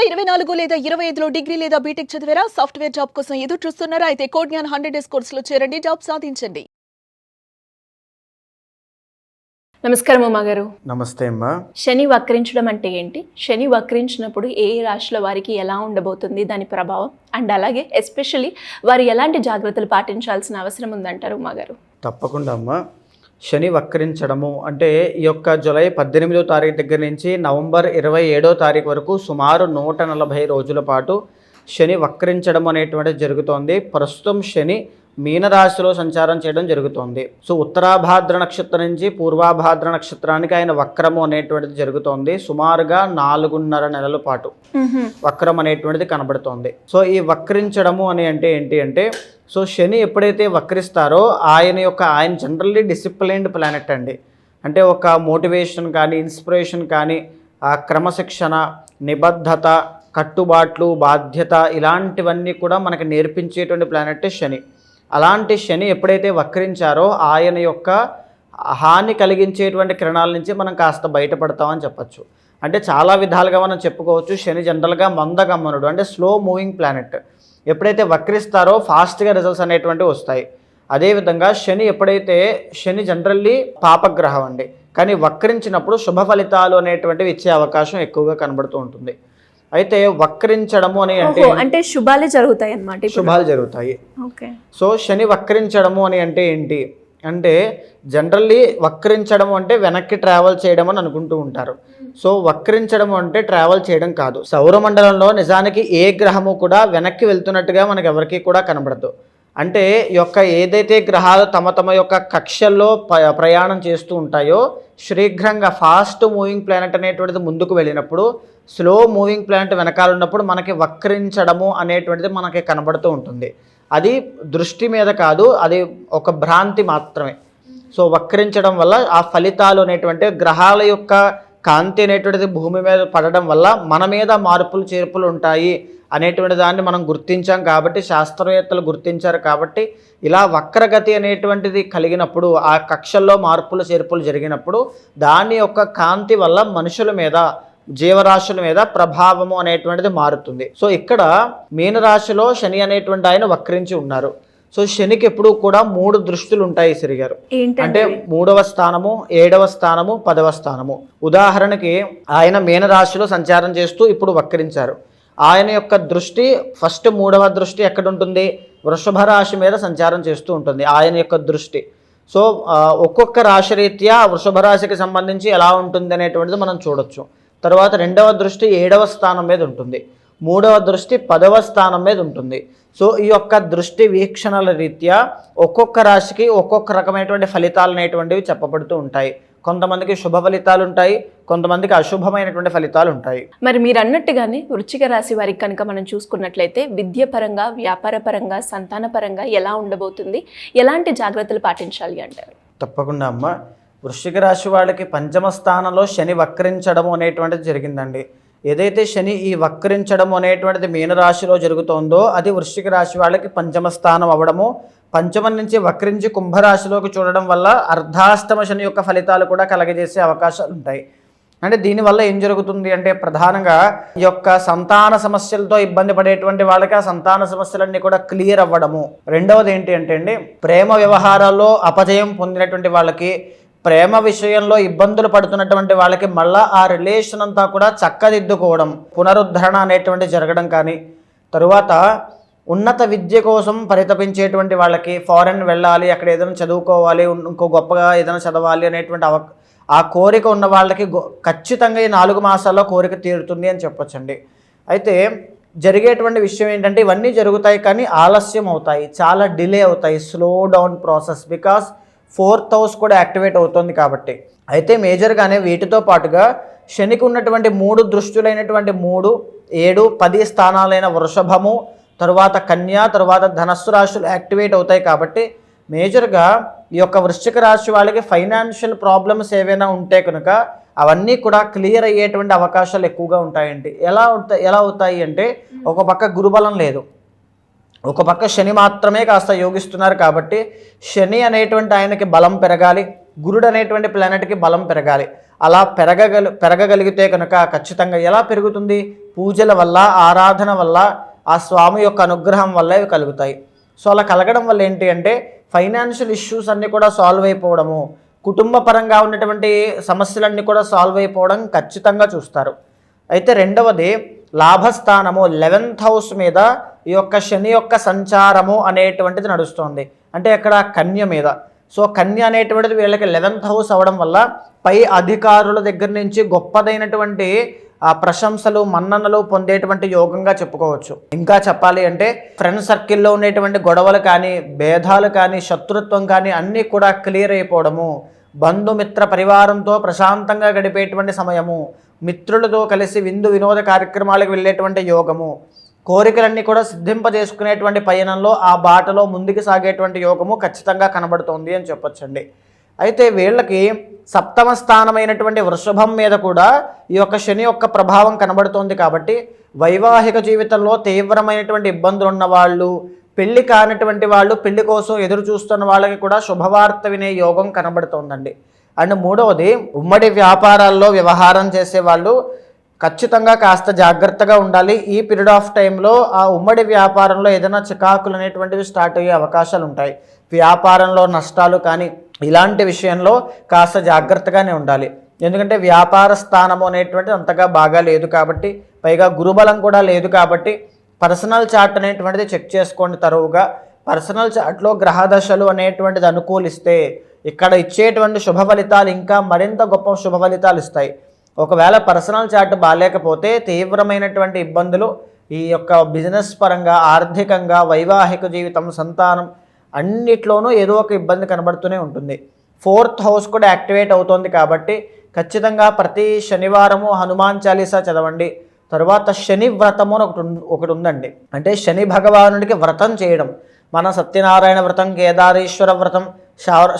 2024 లేదా 25లో డిగ్రీ లేదా బీటెక్ చదివారా? సాఫ్ట్వేర్ జాబ్ కోసం ఎదురు చూస్తున్నారా? అయితే కోడ్ జ్ఞాన్ 100 డేస్ కోర్సులో చేరండి, జాబ్ సాధించండి. నమస్కారం అమ్మ గారు. నమస్తే అమ్మా. శని వక్రించడం అంటే ఏంటి? శని వక్రించినప్పుడు ఏ రాశుల వారికి ఎలా ఉండబోతుంది దాని ప్రభావం, అండ్ అలాగే ఎస్పెషల్లీ వారు ఎలాంటి జాగ్రత్తలు పాటించాల్సిన అవసరం ఉందంటారు అమ్మ గారు? తప్పకుండా అమ్మా. శని వక్రించడము అంటే ఈ యొక్క జూలై 18వ తారీఖు దగ్గర నుంచి నవంబర్ 27వ తారీఖు వరకు సుమారు 140 రోజుల పాటు శని వక్రించడం అనేటువంటిది జరుగుతోంది. ప్రస్తుతం శని మీనరాశిలో సంచారం చేయడం జరుగుతోంది. సో ఉత్తరాభాద్ర నక్షత్రం నుంచి పూర్వాభాద్ర నక్షత్రానికి ఆయన వక్రము అనేటువంటిది జరుగుతోంది. సుమారుగా 4.5 నెలల పాటు వక్రం అనేటువంటిది కనబడుతోంది. సో ఈ వక్రించడము అని అంటే ఏంటి అంటే, సో శని ఎప్పుడైతే వక్రిస్తారో ఆయన జనరల్లీ డిసిప్లైన్డ్ ప్లానెట్ అండి. అంటే ఒక మోటివేషన్ కానీ, ఇన్స్పిరేషన్ కానీ, క్రమశిక్షణ, నిబద్ధత, కట్టుబాట్లు, బాధ్యత ఇలాంటివన్నీ కూడా మనకు నేర్పించేటువంటి ప్లానెట్ శని. అలాంటి శని ఎప్పుడైతే వక్రించారో ఆయన యొక్క హాని కలిగించేటువంటి కిరణాల నుంచి మనం కాస్త బయటపడతామని చెప్పచ్చు. అంటే చాలా విధాలుగా మనం చెప్పుకోవచ్చు. శని జనరల్గా మందగమనుడు, అంటే స్లో మూవింగ్ ప్లానెట్. ఎప్పుడైతే వక్రిస్తారో ఫాస్ట్గా రిజల్ట్స్ అనేటువంటివి వస్తాయి. అదేవిధంగా శని జనరల్లీ పాపగ్రహం అండి, కానీ వక్రించినప్పుడు శుభ ఫలితాలు అనేటువంటివి ఇచ్చే అవకాశం ఎక్కువగా కనబడుతూ ఉంటుంది. అయితే వక్రించడము అని అంటే శుభాలే జరుగుతాయి అన్నమాట. శుభాలు జరుగుతాయి. సో శని వక్రించడము అని అంటే ఏంటి అంటే, జనరల్లీ వక్రించడం అంటే వెనక్కి ట్రావెల్ చేయడం అని అనుకుంటూ ఉంటారు. సో వక్రించడం అంటే ట్రావెల్ చేయడం కాదు. సౌరమండలంలో నిజానికి ఏ గ్రహము కూడా వెనక్కి వెళ్తున్నట్టుగా మనకు ఎవరికి కూడా కనబడదు. అంటే ఏదైతే గ్రహాలు తమ యొక్క కక్షల్లో ప్రయాణం చేస్తూ ఉంటాయో, శీఘ్రంగా ఫాస్ట్ మూవింగ్ ప్లానెట్ అనేటువంటిది ముందుకు వెళ్ళినప్పుడు, స్లో మూవింగ్ ప్లానెట్ వెనకాల ఉన్నప్పుడు మనకి వక్రించడము అనేటువంటిది మనకి కనబడుతూ ఉంటుంది. అది దృష్టి మీద కాదు, అది ఒక భ్రాంతి మాత్రమే. సో వక్రించడం వల్ల ఆ ఫలితాలు అనేటువంటి గ్రహాల యొక్క కాంతి అనేటువంటిది భూమి మీద పడడం వల్ల మన మీద మార్పులు చేర్పులు ఉంటాయి అనేటువంటి దాన్ని మనం గుర్తించాం కాబట్టి, శాస్త్రవేత్తలు గుర్తించారు కాబట్టి, ఇలా వక్రగతి అనేటువంటిది కలిగినప్పుడు, ఆ కక్షల్లో మార్పులు చేర్పులు జరిగినప్పుడు దాని యొక్క కాంతి వల్ల మనుషుల మీద, జీవరాశుల మీద ప్రభావము అనేటువంటిది మారుతుంది. సో ఇక్కడ మీనరాశిలో శని అనేటువంటి ఆయన వక్రించి ఉన్నారు. సో శనికి ఎప్పుడు కూడా 3 దృష్టులు ఉంటాయి సిరిగారు. అంటే 3వ స్థానము, 7వ స్థానము, 10వ స్థానము. ఉదాహరణకి ఆయన మీనరాశిలో సంచారం చేస్తూ ఇప్పుడు వక్రించారు. ఆయన యొక్క దృష్టి ఫస్ట్ 3వ దృష్టి ఎక్కడ ఉంటుంది? వృషభ రాశి మీద సంచారం చేస్తూ ఉంటుంది ఆయన యొక్క దృష్టి. సో ఒక్కొక్క రాశి రీత్యా వృషభ రాశికి సంబంధించి ఎలా ఉంటుంది అనేటువంటిది మనం చూడొచ్చు. తర్వాత 2వ దృష్టి 7వ స్థానం మీద ఉంటుంది, 3వ దృష్టి 10వ స్థానం మీద ఉంటుంది. సో ఈ యొక్క దృష్టి వీక్షణల రీత్యా ఒక్కొక్క రాశికి ఒక్కొక్క రకమైనటువంటి ఫలితాలు అనేటువంటివి చెప్పబడుతూ ఉంటాయి. కొంతమందికి శుభ ఫలితాలు ఉంటాయి, కొంతమందికి అశుభమైనటువంటి ఫలితాలు ఉంటాయి. మరి మీరు అన్నట్టుగానే వృశ్చిక రాశి వారికి కనుక మనం చూసుకున్నట్లయితే విద్య పరంగా, వ్యాపార పరంగా, సంతాన పరంగా ఎలా ఉండబోతుంది, ఎలాంటి జాగ్రత్తలు పాటించాలి అంటారు? తప్పకుండా అమ్మ. వృశ్చిక రాశి వాళ్ళకి 5వ స్థానంలో శని వక్రించడం అనేటువంటిది జరిగిందండి. ఏదైతే శని ఈ వక్రించడం అనేటువంటిది మీనరాశిలో జరుగుతోందో అది వృశ్చిక రాశి వాళ్ళకి 5వ స్థానం అవ్వడము, 5వ నుంచి వక్రించి కుంభరాశిలోకి చూడడం వల్ల అర్ధాష్టమ శని యొక్క ఫలితాలు కూడా కలగజేసే అవకాశాలు ఉంటాయి. అంటే దీనివల్ల ఏం జరుగుతుంది అంటే, ప్రధానంగా ఈ యొక్క సంతాన సమస్యలతో ఇబ్బంది పడేటువంటి వాళ్ళకి ఆ సంతాన సమస్యలన్నీ కూడా క్లియర్ అవ్వడము. రెండవది ఏంటి అంటే అండి, ప్రేమ వ్యవహారాల్లో అపజయం పొందినటువంటి వాళ్ళకి, ప్రేమ విషయంలో ఇబ్బందులు పడుతున్నటువంటి వాళ్ళకి మళ్ళీ ఆ రిలేషన్ అంతా కూడా చక్కదిద్దుకోవడం, పునరుద్ధరణ అనేటువంటి జరగడం కానీ, తరువాత ఉన్నత విద్య కోసం పరితపించేటువంటి వాళ్ళకి ఫారెన్ వెళ్ళాలి, అక్కడ ఏదైనా చదువుకోవాలి, ఇంకో గొప్పగా ఏదైనా చదవాలి అనేటువంటి ఆ కోరిక ఉన్న వాళ్ళకి ఖచ్చితంగా ఈ 4 మాసాల్లో కోరిక తీరుతుంది అని చెప్పొచ్చండి. అయితే జరిగేటువంటి విషయం ఏంటంటే, ఇవన్నీ జరుగుతాయి కానీ ఆలస్యం అవుతాయి, చాలా డిలే అవుతాయి, slow down process. Because 4th house కూడా యాక్టివేట్ అవుతుంది కాబట్టి. అయితే మేజర్గానే వీటితో పాటుగా శనికి ఉన్నటువంటి 3 దృష్టులైనటువంటి 3, 7, 10 స్థానాలైన వృషభము, తరువాత కన్యా, తరువాత ధనస్సు రాశులు యాక్టివేట్ అవుతాయి కాబట్టి, మేజర్గా ఈ యొక్క వృశ్చిక రాశి వాళ్ళకి ఫైనాన్షియల్ ప్రాబ్లమ్స్ ఏవైనా ఉంటే కనుక అవన్నీ కూడా క్లియర్ అయ్యేటువంటి అవకాశాలు ఎక్కువగా ఉంటాయండి. ఎలా అవుతాయి అంటే, ఒక పక్క గురుబలం లేదు, ఒక పక్క శని మాత్రమే కాస్త యోగిస్తున్నారు కాబట్టి శని అనేటువంటి ఆయనకి బలం పెరగాలి, గురుడు అనేటువంటి ప్లానెట్కి బలం పెరగాలి. అలా పెరగగలిగితే కనుక ఖచ్చితంగా ఎలా పెరుగుతుంది? పూజల వల్ల, ఆరాధన వల్ల, ఆ స్వామి యొక్క అనుగ్రహం వల్ల ఇవి కలుగుతాయి. సో అలా కలగడం వల్ల ఏంటి అంటే ఫైనాన్షియల్ ఇష్యూస్ అన్నీ కూడా సాల్వ్ అయిపోవడము, కుటుంబ పరంగా ఉన్నటువంటి సమస్యలన్నీ కూడా సాల్వ్ అయిపోవడం ఖచ్చితంగా చూస్తారు. అయితే రెండవది లాభస్థానము 11th హౌస్ మీద ఈ యొక్క శని యొక్క సంచారము అనేటువంటిది నడుస్తుంది. అంటే అక్కడ కన్య మీద. సో కన్య అనేటువంటిది వీళ్ళకి 11th హౌస్ అవ్వడం వల్ల పై అధికారుల దగ్గర నుంచి గొప్పదైనటువంటి ప్రశంసలు, మన్ననలు పొందేటువంటి యోగంగా చెప్పుకోవచ్చు. ఇంకా చెప్పాలి అంటే ఫ్రెండ్ సర్కిల్లో ఉండేటువంటి గొడవలు కానీ, భేదాలు కానీ, శత్రుత్వం కానీ అన్నీ కూడా క్లియర్ అయిపోవడము, బంధుమిత్ర పరివారంతో ప్రశాంతంగా గడిపేటువంటి సమయము, మిత్రులతో కలిసి విందు వినోద కార్యక్రమాలకు వెళ్ళేటువంటి యోగము, కోరికలన్నీ కూడా సిద్ధింపజేసుకునేటువంటి పయనంలో ఆ బాటలో ముందుకు సాగేటువంటి యోగము ఖచ్చితంగా కనబడుతోంది అని చెప్పొచ్చండి. అయితే వీళ్ళకి సప్తమ స్థానమైనటువంటి వృషభం మీద కూడా ఈ యొక్క శని యొక్క ప్రభావం కనబడుతోంది. కాబట్టి వైవాహిక జీవితంలో తీవ్రమైనటువంటి ఇబ్బందులు ఉన్నవాళ్ళు, పెళ్లి కానిటువంటి వాళ్ళు, పెళ్లి కోసం ఎదురు చూస్తున్న వాళ్ళకి కూడా శుభవార్త వినే యోగం కనబడుతోందండి. అండ్ మూడవది ఉమ్మడి వ్యాపారాల్లో వ్యవహారం చేసేవాళ్ళు ఖచ్చితంగా కాస్త జాగ్రత్తగా ఉండాలి. ఈ పీరియడ్ ఆఫ్ టైంలో ఆ ఉమ్మడి వ్యాపారంలో ఏదైనా చికాకులు అనేటువంటివి స్టార్ట్ అయ్యే అవకాశాలు ఉంటాయి. వ్యాపారంలో నష్టాలు కానీ ఇలాంటి విషయంలో కాస్త జాగ్రత్తగానే ఉండాలి. ఎందుకంటే వ్యాపార స్థానము అనేటువంటిది అంతగా బాగా లేదు కాబట్టి, పైగా గురుబలం కూడా లేదు కాబట్టి పర్సనల్ చార్ట్ అనేటువంటిది చెక్ చేసుకోండి తరువుగా. పర్సనల్ చార్ట్లో గ్రహదశలు అనేటువంటిది అనుకూలిస్తే ఇక్కడ ఇచ్చేటువంటి శుభ ఫలితాలు ఇంకా మరింత గొప్ప శుభ ఫలితాలు ఇస్తాయి. ఒకవేళ పర్సనల్ చార్ట్ బాగాలేకపోతే తీవ్రమైనటువంటి ఇబ్బందులు ఈ యొక్క బిజినెస్ పరంగా, ఆర్థికంగా, వైవాహిక జీవితం, సంతానం అన్నిట్లోనూ ఏదో ఒక ఇబ్బంది కనబడుతూనే ఉంటుంది. 4th హౌస్ కూడా యాక్టివేట్ అవుతుంది కాబట్టి ఖచ్చితంగా ప్రతి శనివారము హనుమాన్ చాలీసా చదవండి. తర్వాత శని వ్రతము అని ఒకటి ఉందండి. అంటే శని భగవానుడికి వ్రతం చేయడం. మన సత్యనారాయణ వ్రతం, కేదారేశ్వర వ్రతం,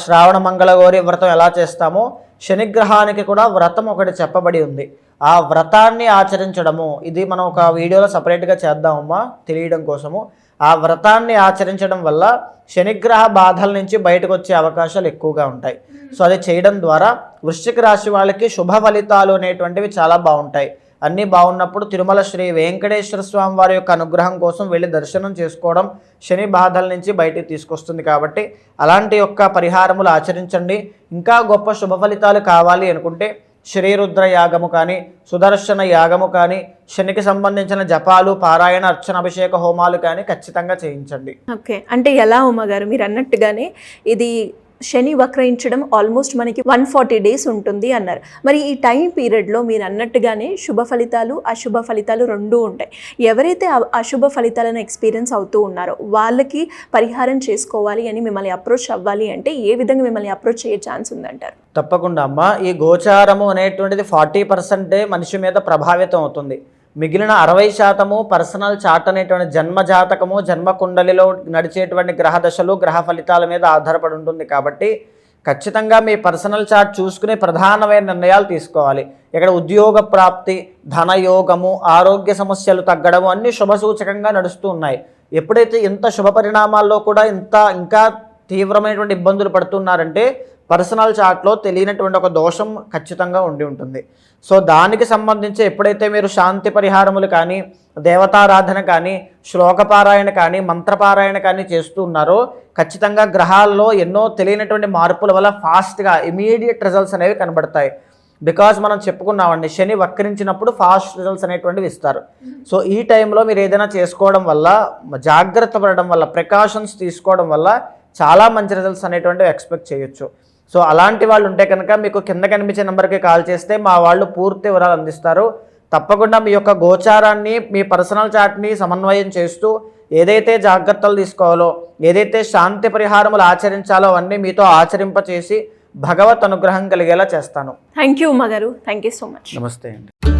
శ్రావణ మంగళగౌరి వ్రతం ఎలా చేస్తామో శనిగ్రహానికి కూడా వ్రతం ఒకటి చెప్పబడి ఉంది. ఆ వ్రతాన్ని ఆచరించడము, ఇది మనం ఒక వీడియోలో సపరేట్గా చేద్దామమ్మా తెలియడం కోసము. ఆ వ్రతాన్ని ఆచరించడం వల్ల శనిగ్రహ బాధల నుంచి బయటకు వచ్చే అవకాశాలు ఎక్కువగా ఉంటాయి. సో అది చేయడం ద్వారా వృశ్చిక రాశి వాళ్ళకి శుభ ఫలితాలు అనేటువంటివి చాలా బాగుంటాయి. అన్నీ బాగున్నప్పుడు తిరుమల శ్రీ వెంకటేశ్వర స్వామి వారి యొక్క అనుగ్రహం కోసం వెళ్ళి దర్శనం చేసుకోవడం శని బాధల నుంచి బయటికి తీసుకొస్తుంది. కాబట్టి అలాంటి యొక్క పరిహారములు ఆచరించండి. ఇంకా గొప్ప శుభ ఫలితాలు కావాలి అనుకుంటే శ్రీరుద్ర యాగము కానీ, సుదర్శన యాగము కానీ, శనికి సంబంధించిన జపాలు, పారాయణ, అర్చన, అభిషేక హోమాలు కానీ ఖచ్చితంగా చేయించండి. ఓకే, అంటే ఎలా ఉమ్మగారు మీరు అన్నట్టుగానే ఇది శని వక్రయించడం ఆల్మోస్ట్ మనకి 140 డేస్ ఉంటుంది అన్నారు. మరి ఈ టైం పీరియడ్లో మీరు అన్నట్టుగానే శుభ ఫలితాలు, అశుభ ఫలితాలు రెండూ ఉంటాయి. ఎవరైతే అశుభ ఫలితాలను ఎక్స్పీరియన్స్ అవుతూ ఉన్నారో వాళ్ళకి పరిహారం చేసుకోవాలి అని మిమ్మల్ని అప్రోచ్ అవ్వాలి అంటే ఏ విధంగా మిమ్మల్ని అప్రోచ్ అయ్యే ఛాన్స్ ఉందంటారు? తప్పకుండా అమ్మ, ఈ గోచారము అనేటువంటిది 40% మనిషి మీద ప్రభావితం అవుతుంది. మిగిలిన 60% పర్సనల్ చార్ట్ అనేటువంటి జన్మ జాతకము, జన్మ కుండలిలో నడిచేటువంటి గ్రహ దశలు, గ్రహ ఫలితాల మీద ఆధారపడి ఉంటుంది. కాబట్టి ఖచ్చితంగా మీ పర్సనల్ చార్ట్ చూసుకుని ప్రధానమైన నిర్ణయాలు తీసుకోవాలి. ఇక్కడ ఉద్యోగ ప్రాప్తి, ధనయోగము, ఆరోగ్య సమస్యలు తగ్గడము అన్నీ శుభసూచకంగా నడుస్తూ ఉన్నాయి. ఎప్పుడైతే ఇంత శుభ పరిణామాల్లో కూడా ఇంకా తీవ్రమైనటువంటి ఇబ్బందులు పడుతున్నారంటే పర్సనల్ చార్ట్లో తెలియనటువంటి ఒక దోషం ఖచ్చితంగా ఉండి ఉంటుంది. సో దానికి సంబంధించి ఎప్పుడైతే మీరు శాంతి పరిహారములు కానీ, దేవతారాధన కానీ, శ్లోకపారాయణ కానీ, మంత్రపారాయణ కానీ చేస్తూ ఉన్నారో ఖచ్చితంగా గ్రహాల్లో ఎన్నో తెలియనటువంటి మార్పుల వల్ల ఫాస్ట్గా ఇమీడియట్ రిజల్ట్స్ అనేవి కనబడతాయి. బికాజ్ మనం చెప్పుకున్నామండి, శని వక్రించినప్పుడు ఫాస్ట్ రిజల్ట్స్ అనేటువంటివి ఇస్తారు. సో ఈ టైంలో మీరు ఏదైనా చేసుకోవడం వల్ల, జాగ్రత్త పడడం వల్ల, ప్రికాషన్స్ తీసుకోవడం వల్ల చాలా మంచి రిజల్ట్స్ అనేటువంటివి ఎక్స్పెక్ట్ చేయొచ్చు. సో అలాంటి వాళ్ళు ఉంటే కనుక మీకు కింద కనిపించే నెంబర్కి కాల్ చేస్తే మా వాళ్ళు పూర్తి వివరాలు అందిస్తారు. తప్పకుండా మీ యొక్క గోచారాన్ని, మీ పర్సనల్ చార్ట్ని సమన్వయం చేస్తూ ఏదైతే జాగ్రత్తలు తీసుకోవాలో, ఏదైతే శాంతి పరిహారములు ఆచరించాలో అవన్నీ మీతో ఆచరింపచేసి భగవత్ అనుగ్రహం కలిగేలా చేస్తాను. థ్యాంక్ యూ ఉమ్మగారు, థ్యాంక్ యూ సో మచ్. నమస్తే అండి.